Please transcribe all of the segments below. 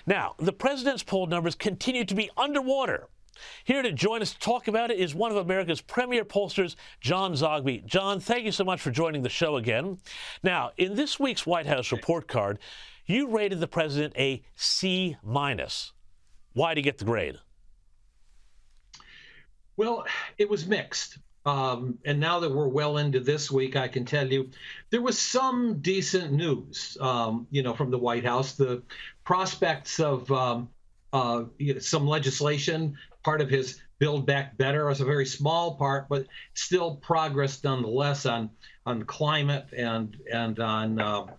Now, the president's poll numbers continue to be underwater. Here to join us to talk about it is one of America's premier pollsters, John Zogby. John, thank you so much for joining the show again. Now, in this week's White House report card, you rated the president a C-. Why did he get the grade? Well, it was mixed. And now that we're well into this week, I can tell you there was some decent news, from the White House. The prospects of some legislation, part of his Build Back Better, was a very small part, but still progress nonetheless on climate and on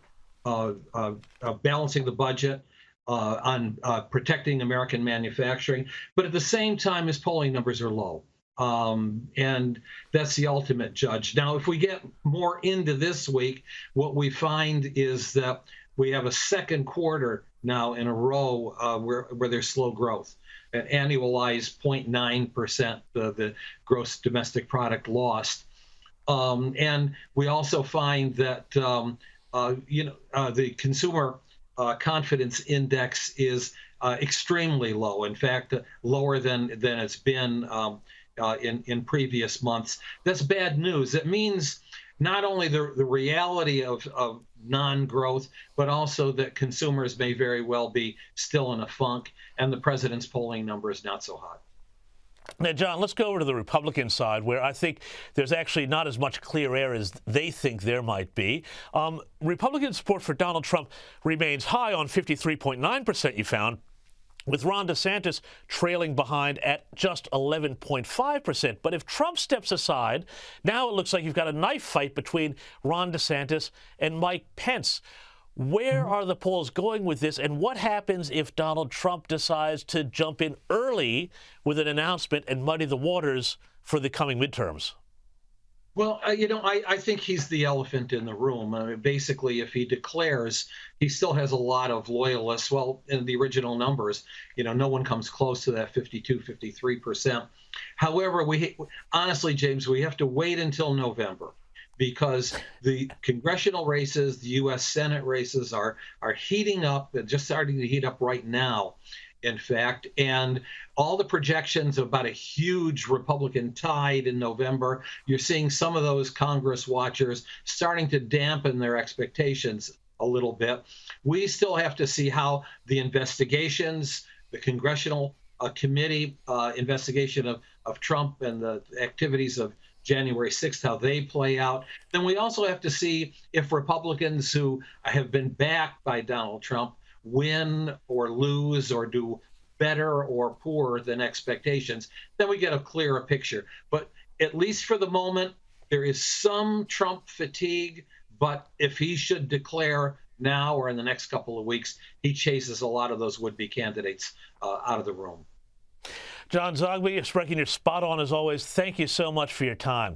balancing the budget, on protecting American manufacturing. But at the same time, his polling numbers are low. And that's the ultimate judge. Now, if we get more into this week, what we find is that we have a second quarter now in a row where there's slow growth, an annualized 0.9% of the gross domestic product lost. And we also find that, the consumer confidence index is extremely low. In fact, lower than it's been in previous months. That's bad news. It means not only the reality of non-growth, but also that consumers may very well be still in a funk, and the president's polling number is not so hot. Now, John, let's go over to the Republican side, where I think there's actually not as much clear air as they think there might be. Republican support for Donald Trump remains high on 53.9%, you found, with Ron DeSantis trailing behind at just 11.5%. But if Trump steps aside, now it looks like you've got a knife fight between Ron DeSantis and Mike Pence. Where are the polls going with this, and what happens if Donald Trump decides to jump in early with an announcement and muddy the waters for the coming midterms? Well, I think he's the elephant in the room. I mean, basically, if he declares, he still has a lot of loyalists. Well, in the original numbers, no one comes close to that 52, 53%. However, honestly, James, we have to wait until November, because the congressional races, the U.S. Senate races are heating up, just starting to heat up right now, in fact, and all the projections about a huge Republican tide in November, you're seeing some of those Congress watchers starting to dampen their expectations a little bit. We still have to see how the investigations, the congressional committee investigation of Trump and the activities of January 6th, how they play out. Then we also have to see if Republicans who have been backed by Donald Trump win or lose or do better or poorer than expectations. Then we get a clearer picture. But at least for the moment, there is some Trump fatigue. But if he should declare now or in the next couple of weeks, he chases a lot of those would-be candidates out of the room. John Zogby, striking your spot on as always. Thank you so much for your time.